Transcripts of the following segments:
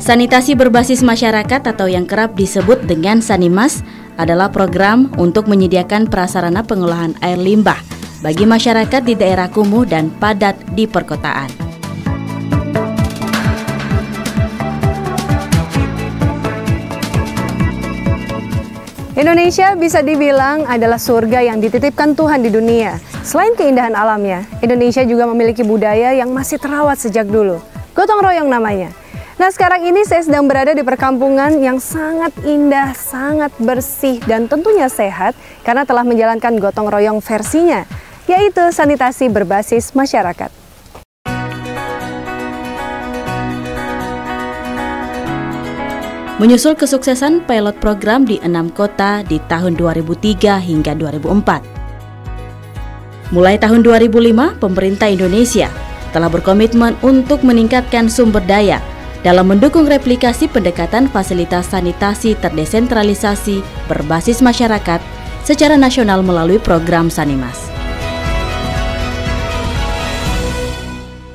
Sanitasi berbasis masyarakat atau yang kerap disebut dengan Sanimas adalah program untuk menyediakan prasarana pengolahan air limbah bagi masyarakat di daerah kumuh dan padat di perkotaan. Indonesia bisa dibilang adalah surga yang dititipkan Tuhan di dunia. Selain keindahan alamnya, Indonesia juga memiliki budaya yang masih terawat sejak dulu. Gotong royong namanya. Nah, sekarang ini saya sedang berada di perkampungan yang sangat indah, sangat bersih, dan tentunya sehat karena telah menjalankan gotong royong versinya, yaitu sanitasi berbasis masyarakat. Menyusul kesuksesan pilot program di 6 kota di tahun 2003 hingga 2004. Mulai tahun 2005, pemerintah Indonesia telah berkomitmen untuk meningkatkan sumber daya dalam mendukung replikasi pendekatan fasilitas sanitasi terdesentralisasi berbasis masyarakat secara nasional melalui program Sanimas.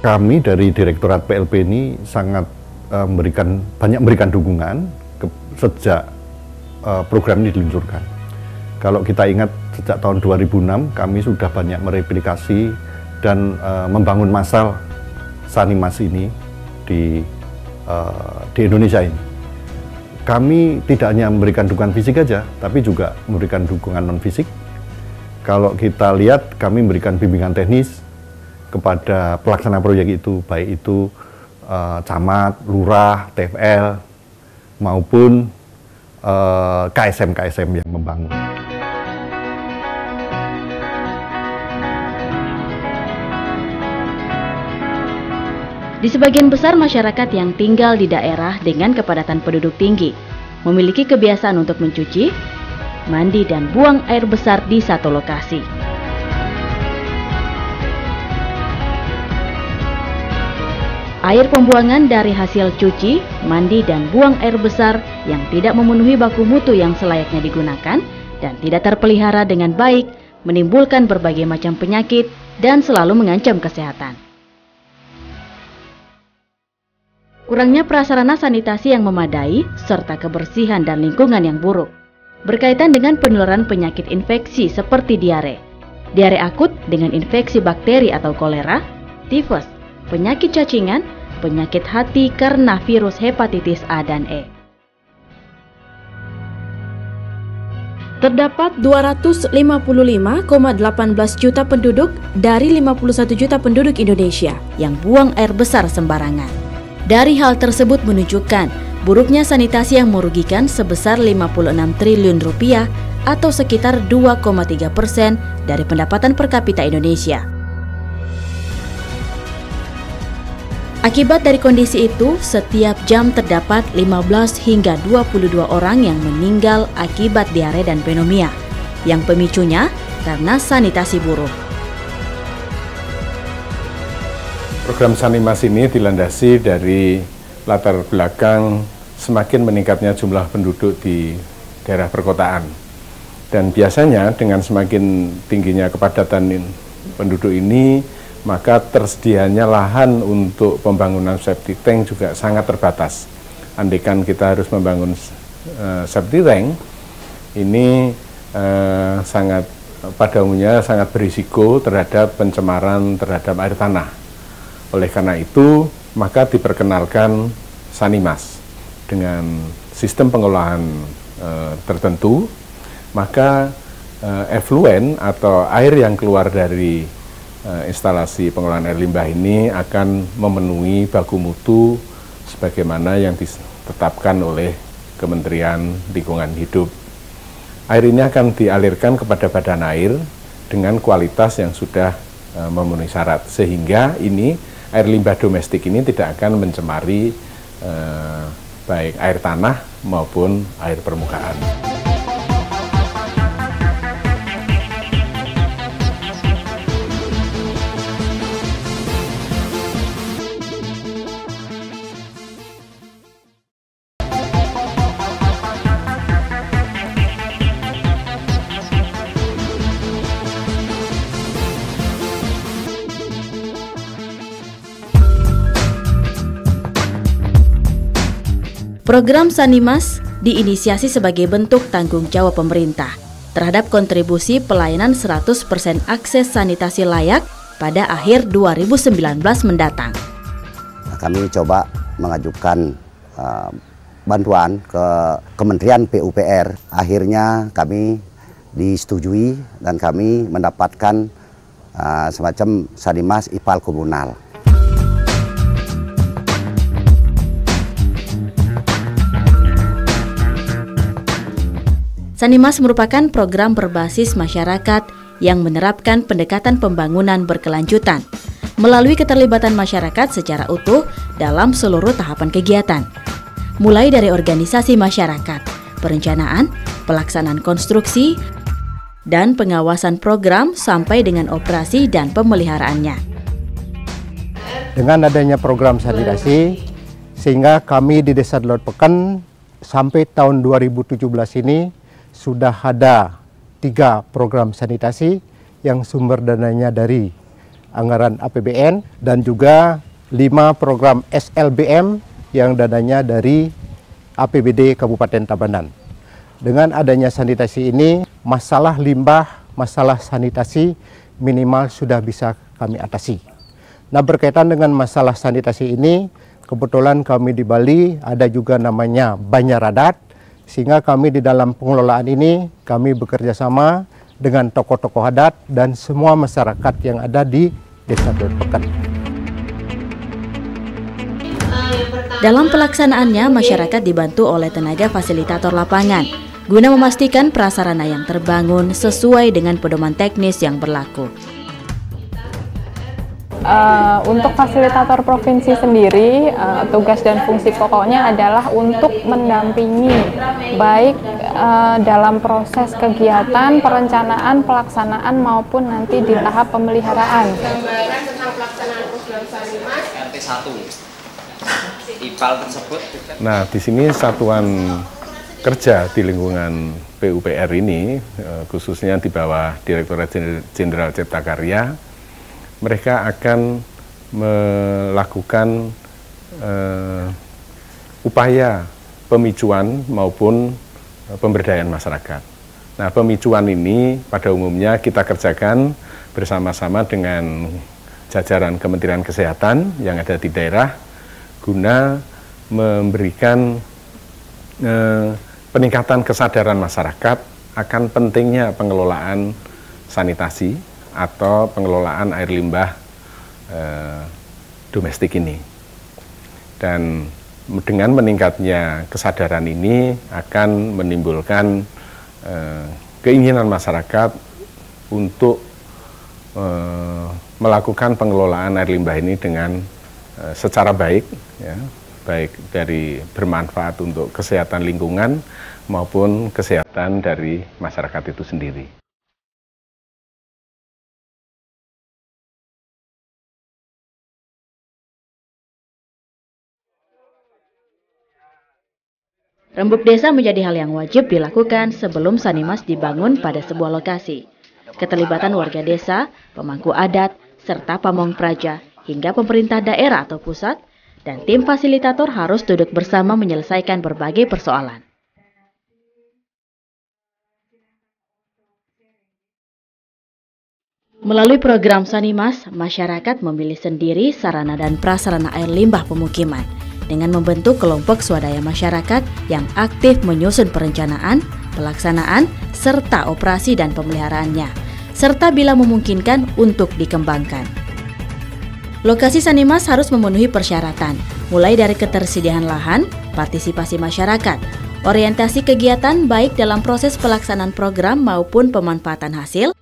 Kami dari Direktorat PLP ini sangat banyak memberikan dukungan sejak program ini diluncurkan. Kalau kita ingat sejak tahun 2006 kami sudah banyak mereplikasi dan membangun masal Sanimas ini di Indonesia ini. Kami tidak hanya memberikan dukungan fisik aja, tapi juga memberikan dukungan non-fisik. Kalau kita lihat, kami memberikan bimbingan teknis kepada pelaksana proyek itu, baik itu camat, lurah, TFL, maupun KSM yang membangun. Di sebagian besar masyarakat yang tinggal di daerah dengan kepadatan penduduk tinggi memiliki kebiasaan untuk mencuci, mandi, dan buang air besar di satu lokasi. Air pembuangan dari hasil cuci, mandi, dan buang air besar yang tidak memenuhi baku mutu yang selayaknya digunakan dan tidak terpelihara dengan baik menimbulkan berbagai macam penyakit dan selalu mengancam kesehatan. Kurangnya prasarana sanitasi yang memadai, serta kebersihan dan lingkungan yang buruk, berkaitan dengan penularan penyakit infeksi seperti diare akut dengan infeksi bakteri atau kolera, tifus, penyakit cacingan, penyakit hati karena virus hepatitis A dan E. Terdapat 255,18 juta penduduk dari 51 juta penduduk Indonesia yang buang air besar sembarangan. Dari hal tersebut menunjukkan buruknya sanitasi yang merugikan sebesar 56 triliun rupiah atau sekitar 2,3% dari pendapatan per kapita Indonesia. Akibat dari kondisi itu, setiap jam terdapat 15 hingga 22 orang yang meninggal akibat diare dan pneumonia, yang pemicunya karena sanitasi buruk. Program Sanimas ini dilandasi dari latar belakang semakin meningkatnya jumlah penduduk di daerah perkotaan. Dan biasanya dengan semakin tingginya kepadatan penduduk ini, maka tersedianya lahan untuk pembangunan septic tank juga sangat terbatas. Andaikan kita harus membangun septic tank, ini pada umumnya sangat berisiko terhadap pencemaran terhadap air tanah. Oleh karena itu, maka diperkenalkan Sanimas dengan sistem pengolahan tertentu, maka efluen atau air yang keluar dari instalasi pengolahan air limbah ini akan memenuhi baku mutu sebagaimana yang ditetapkan oleh Kementerian Lingkungan Hidup. Air ini akan dialirkan kepada badan air dengan kualitas yang sudah memenuhi syarat, sehingga air limbah domestik ini tidak akan mencemari baik air tanah maupun air permukaan. Program Sanimas diinisiasi sebagai bentuk tanggung jawab pemerintah terhadap kontribusi pelayanan 100% akses sanitasi layak pada akhir 2019 mendatang. Kami coba mengajukan bantuan ke Kementerian PUPR. Akhirnya kami disetujui dan kami mendapatkan semacam Sanimas IPAL komunal. Sanimas merupakan program berbasis masyarakat yang menerapkan pendekatan pembangunan berkelanjutan melalui keterlibatan masyarakat secara utuh dalam seluruh tahapan kegiatan, mulai dari organisasi masyarakat, perencanaan, pelaksanaan konstruksi, dan pengawasan program sampai dengan operasi dan pemeliharaannya. Dengan adanya program sanitasi, sehingga kami di Desa Delot Peken sampai tahun 2017 ini sudah ada 3 program sanitasi yang sumber dananya dari anggaran APBN dan juga 5 program SLBM yang dananya dari APBD Kabupaten Tabanan. Dengan adanya sanitasi ini, masalah limbah, masalah sanitasi minimal sudah bisa kami atasi. Nah, berkaitan dengan masalah sanitasi ini, kebetulan kami di Bali ada juga namanya Banyaradat, sehingga kami di dalam pengelolaan ini kami bekerja sama dengan tokoh-tokoh adat dan semua masyarakat yang ada di Desa Delot Peken. Dalam pelaksanaannya, masyarakat dibantu oleh tenaga fasilitator lapangan guna memastikan prasarana yang terbangun sesuai dengan pedoman teknis yang berlaku. Untuk fasilitator provinsi sendiri, tugas dan fungsi pokoknya adalah untuk mendampingi baik dalam proses kegiatan, perencanaan, pelaksanaan maupun nanti di tahap pemeliharaan. Gambaran tentang pelaksanaan program Sanimas RT 1 IPAL tersebut. Nah, di sini satuan kerja di lingkungan PUPR ini, khususnya di bawah Direktorat Jenderal Cipta Karya, mereka akan melakukan upaya pemicuan maupun pemberdayaan masyarakat. Nah, pemicuan ini pada umumnya kita kerjakan bersama-sama dengan jajaran Kementerian Kesehatan yang ada di daerah guna memberikan peningkatan kesadaran masyarakat akan pentingnya pengelolaan sanitasi atau pengelolaan air limbah domestik ini. Dan dengan meningkatnya kesadaran ini akan menimbulkan keinginan masyarakat untuk melakukan pengelolaan air limbah ini dengan secara baik, ya, baik dari bermanfaat untuk kesehatan lingkungan maupun kesehatan dari masyarakat itu sendiri. Rembuk desa menjadi hal yang wajib dilakukan sebelum Sanimas dibangun pada sebuah lokasi. Keterlibatan warga desa, pemangku adat, serta pamong praja, hingga pemerintah daerah atau pusat, dan tim fasilitator harus duduk bersama menyelesaikan berbagai persoalan. Melalui program Sanimas, masyarakat memilih sendiri sarana dan prasarana air limbah pemukiman dengan membentuk kelompok swadaya masyarakat yang aktif menyusun perencanaan, pelaksanaan, serta operasi dan pemeliharaannya, serta bila memungkinkan untuk dikembangkan. Lokasi Sanimas harus memenuhi persyaratan, mulai dari ketersediaan lahan, partisipasi masyarakat, orientasi kegiatan baik dalam proses pelaksanaan program maupun pemanfaatan hasil,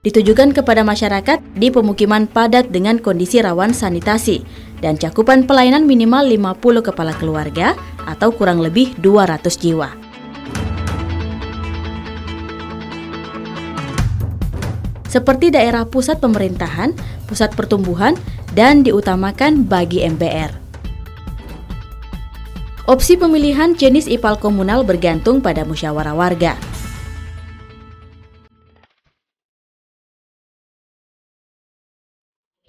ditujukan kepada masyarakat di pemukiman padat dengan kondisi rawan sanitasi, dan cakupan pelayanan minimal 50 kepala keluarga atau kurang lebih 200 jiwa. Seperti daerah pusat pemerintahan, pusat pertumbuhan, dan diutamakan bagi MBR. Opsi pemilihan jenis IPAL komunal bergantung pada musyawarah warga.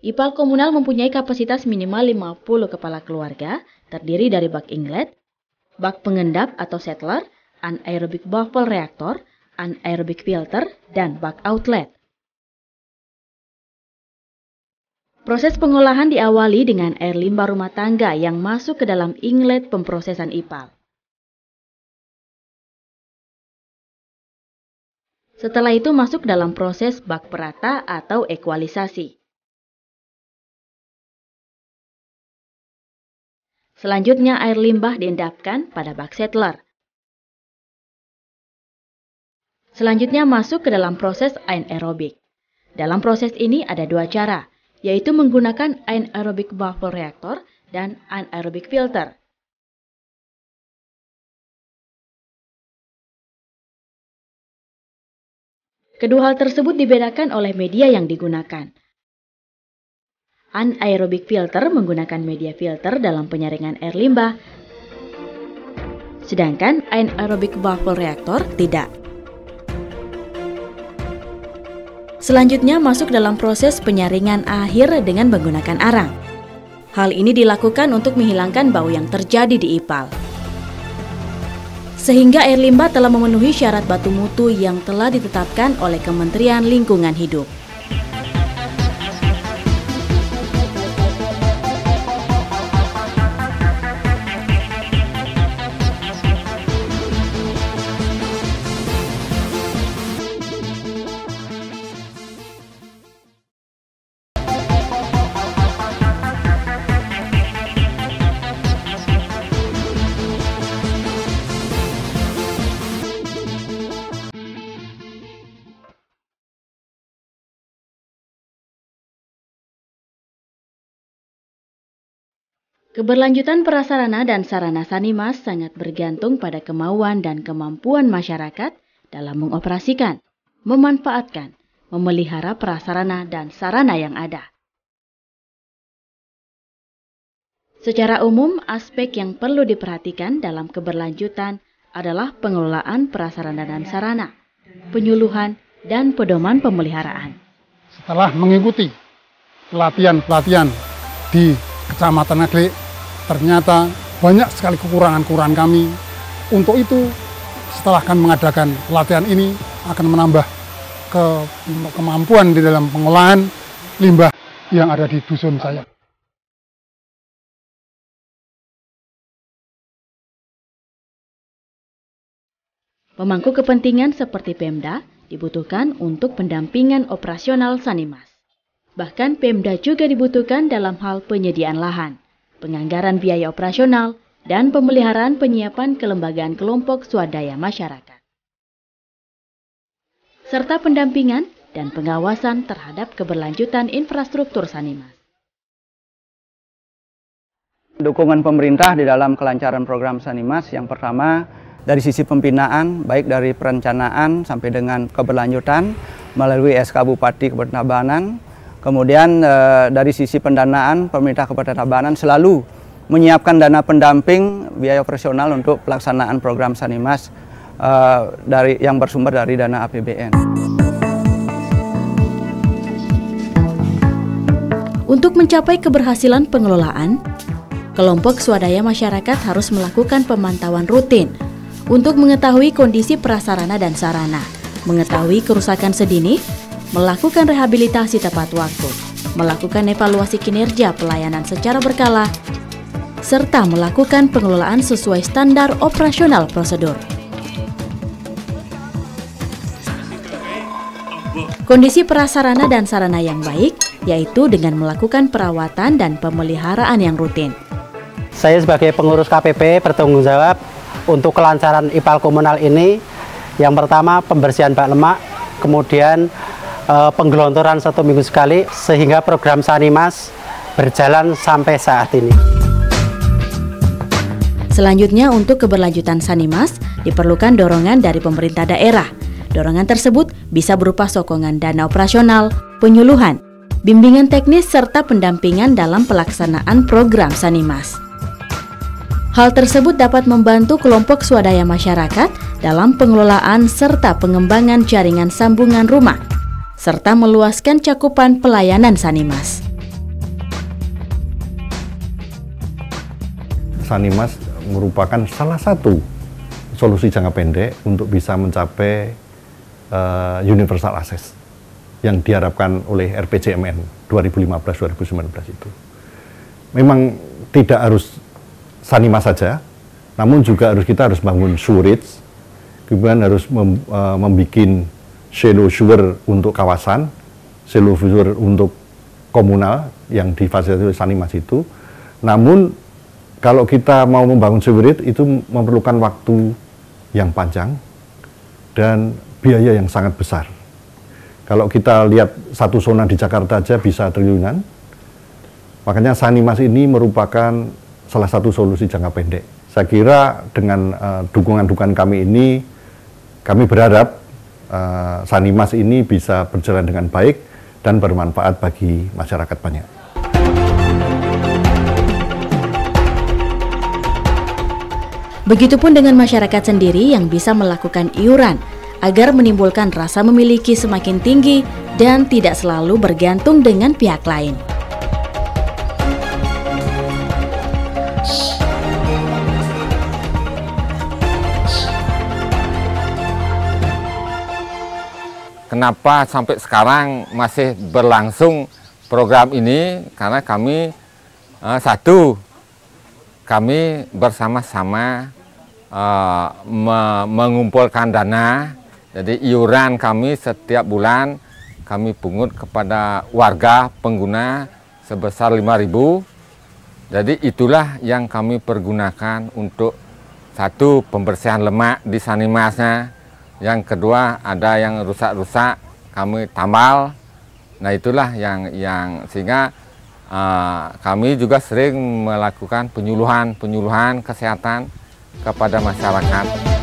IPAL komunal mempunyai kapasitas minimal 50 kepala keluarga, terdiri dari bak inlet, bak pengendap atau settler, anaerobic bubble reactor, anaerobic filter, dan bak outlet. Proses pengolahan diawali dengan air limbah rumah tangga yang masuk ke dalam inlet pemprosesan IPAL. Setelah itu masuk dalam proses bak perata atau ekualisasi. Selanjutnya air limbah diendapkan pada bak settler. Selanjutnya masuk ke dalam proses anaerobik. Dalam proses ini ada dua cara, yaitu menggunakan anaerobic bubble reactor dan anaerobic filter. Kedua hal tersebut dibedakan oleh media yang digunakan. Anaerobic filter menggunakan media filter dalam penyaringan air limbah, sedangkan anaerobic bubble reactor tidak. Selanjutnya masuk dalam proses penyaringan akhir dengan menggunakan arang. Hal ini dilakukan untuk menghilangkan bau yang terjadi di IPAL. Sehingga air limbah telah memenuhi syarat baku mutu yang telah ditetapkan oleh Kementerian Lingkungan Hidup. Keberlanjutan prasarana dan sarana Sanimas sangat bergantung pada kemauan dan kemampuan masyarakat dalam mengoperasikan, memanfaatkan, memelihara prasarana dan sarana yang ada. Secara umum, aspek yang perlu diperhatikan dalam keberlanjutan adalah pengelolaan prasarana dan sarana, penyuluhan, dan pedoman pemeliharaan. Setelah mengikuti pelatihan-pelatihan di Kecamatan Nagrek, ternyata banyak sekali kekurangan-kekurangan kami. Untuk itu, setelah akan mengadakan pelatihan ini, akan menambah kemampuan di dalam pengolahan limbah yang ada di dusun saya. Pemangku kepentingan seperti Pemda dibutuhkan untuk pendampingan operasional Sanimas. Bahkan Pemda juga dibutuhkan dalam hal penyediaan lahan, penganggaran biaya operasional, dan pemeliharaan penyiapan kelembagaan kelompok swadaya masyarakat. Serta pendampingan dan pengawasan terhadap keberlanjutan infrastruktur Sanimas. Dukungan pemerintah di dalam kelancaran program Sanimas yang pertama dari sisi pembinaan, baik dari perencanaan sampai dengan keberlanjutan melalui SK Bupati Kabupaten Tabanan. Kemudian dari sisi pendanaan, pemerintah Kabupaten Tabanan selalu menyiapkan dana pendamping biaya operasional untuk pelaksanaan program Sanimas yang bersumber dari dana APBN. Untuk mencapai keberhasilan pengelolaan, kelompok swadaya masyarakat harus melakukan pemantauan rutin untuk mengetahui kondisi prasarana dan sarana, mengetahui kerusakan sedini, melakukan rehabilitasi tepat waktu, melakukan evaluasi kinerja pelayanan secara berkala, serta melakukan pengelolaan sesuai standar operasional prosedur. Kondisi prasarana dan sarana yang baik, yaitu dengan melakukan perawatan dan pemeliharaan yang rutin. Saya sebagai pengurus KPP bertanggung jawab untuk kelancaran IPAL komunal ini. Yang pertama, pembersihan bak lemak, kemudian penggelontoran 1 minggu sekali, sehingga program Sanimas berjalan sampai saat ini. Selanjutnya, untuk keberlanjutan Sanimas diperlukan dorongan dari pemerintah daerah. Dorongan tersebut bisa berupa sokongan dana operasional, penyuluhan, bimbingan teknis, serta pendampingan dalam pelaksanaan program Sanimas. Hal tersebut dapat membantu kelompok swadaya masyarakat dalam pengelolaan serta pengembangan jaringan sambungan rumah, serta meluaskan cakupan pelayanan Sanimas. Sanimas merupakan salah satu solusi jangka pendek untuk bisa mencapai universal access yang diharapkan oleh RPJMN 2015-2019 itu. Memang tidak harus Sanimas saja, namun juga kita harus bangun sewerage, kemudian harus membuat shallow sewer untuk kawasan, shallow sewer untuk komunal yang difasilitasi oleh Sanimas itu. Namun kalau kita mau membangun sewerage itu memerlukan waktu yang panjang dan biaya yang sangat besar. Kalau kita lihat satu zona di Jakarta aja bisa triliunan, makanya Sanimas ini merupakan salah satu solusi jangka pendek. Saya kira dengan dukungan-dukungan kami ini, kami berharap Sanimas ini bisa berjalan dengan baik dan bermanfaat bagi masyarakat banyak. Begitupun dengan masyarakat sendiri yang bisa melakukan iuran agar menimbulkan rasa memiliki semakin tinggi dan tidak selalu bergantung dengan pihak lain. Kenapa sampai sekarang masih berlangsung program ini? Karena kami kami bersama-sama mengumpulkan dana. Jadi iuran kami setiap bulan kami pungut kepada warga pengguna sebesar 5.000. Jadi itulah yang kami pergunakan untuk satu, pembersihan lemak di Sanimasnya. Yang kedua, ada yang rusak-rusak kami tambal. Nah itulah yang sehingga kami juga sering melakukan penyuluhan kesehatan kepada masyarakat.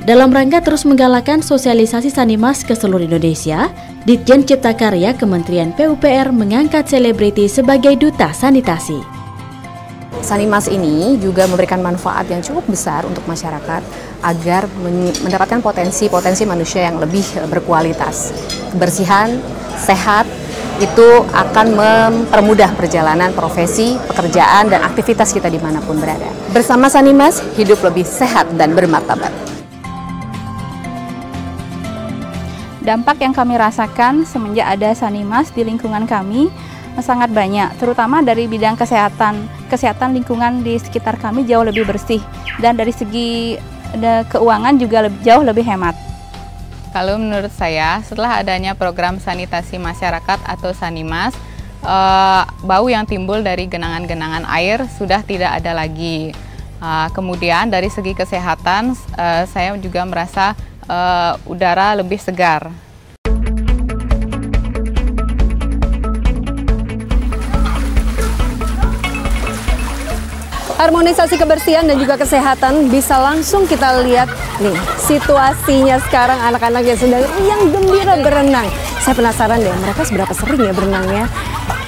Dalam rangka terus menggalakkan sosialisasi Sanimas ke seluruh Indonesia, Ditjen Cipta Karya Kementerian PUPR mengangkat selebriti sebagai duta sanitasi. Sanimas ini juga memberikan manfaat yang cukup besar untuk masyarakat agar mendapatkan potensi manusia yang lebih berkualitas. Kebersihan, sehat, itu akan mempermudah perjalanan profesi, pekerjaan, dan aktivitas kita dimanapun berada. Bersama Sanimas, hidup lebih sehat dan bermartabat. Dampak yang kami rasakan semenjak ada Sanimas di lingkungan kami sangat banyak, terutama dari bidang kesehatan. Kesehatan lingkungan di sekitar kami jauh lebih bersih, dan dari segi keuangan juga jauh lebih hemat. Kalau menurut saya, setelah adanya program sanitasi masyarakat atau Sanimas, bau yang timbul dari genangan-genangan air sudah tidak ada lagi. Kemudian dari segi kesehatan, saya juga merasa udara lebih segar. Harmonisasi kebersihan dan juga kesehatan bisa langsung kita lihat nih situasinya sekarang, anak-anak yang sedang gembira berenang. Saya penasaran deh, mereka seberapa sering ya berenangnya?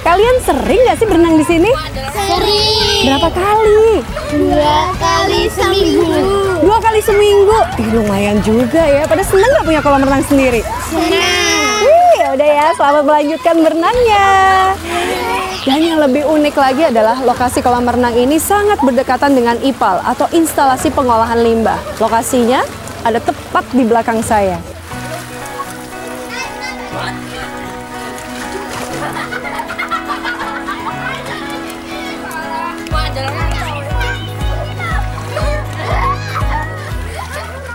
Kalian sering nggak sih berenang di sini? Sering. Berapa kali? 2 kali seminggu. 2 kali seminggu? Lumayan juga ya. Pada seneng nggak punya kolam renang sendiri? Senang. Udah ya, selamat melanjutkan berenangnya. Dan yang lebih unik lagi adalah lokasi kolam renang ini sangat berdekatan dengan IPAL atau instalasi pengolahan limbah. Lokasinya ada tepat di belakang saya.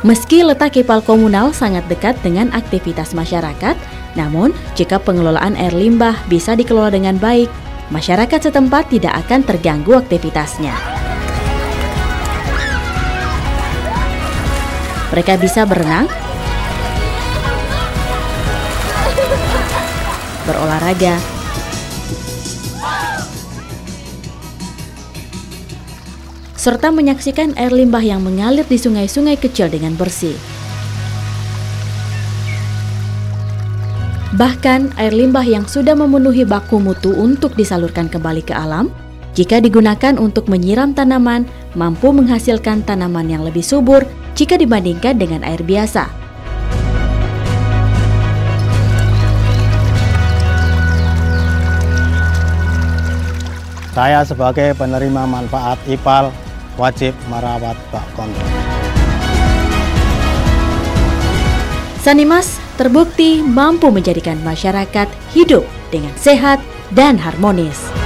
Meski letak IPAL komunal sangat dekat dengan aktivitas masyarakat, namun jika pengelolaan air limbah bisa dikelola dengan baik, masyarakat setempat tidak akan terganggu aktivitasnya. Mereka bisa berenang, berolahraga, serta menyaksikan air limbah yang mengalir di sungai-sungai kecil dengan bersih. Bahkan air limbah yang sudah memenuhi baku mutu untuk disalurkan kembali ke alam, jika digunakan untuk menyiram tanaman, mampu menghasilkan tanaman yang lebih subur jika dibandingkan dengan air biasa. Saya sebagai penerima manfaat IPAL wajib merawat bak kondom. Sanimas terbukti mampu menjadikan masyarakat hidup dengan sehat dan harmonis.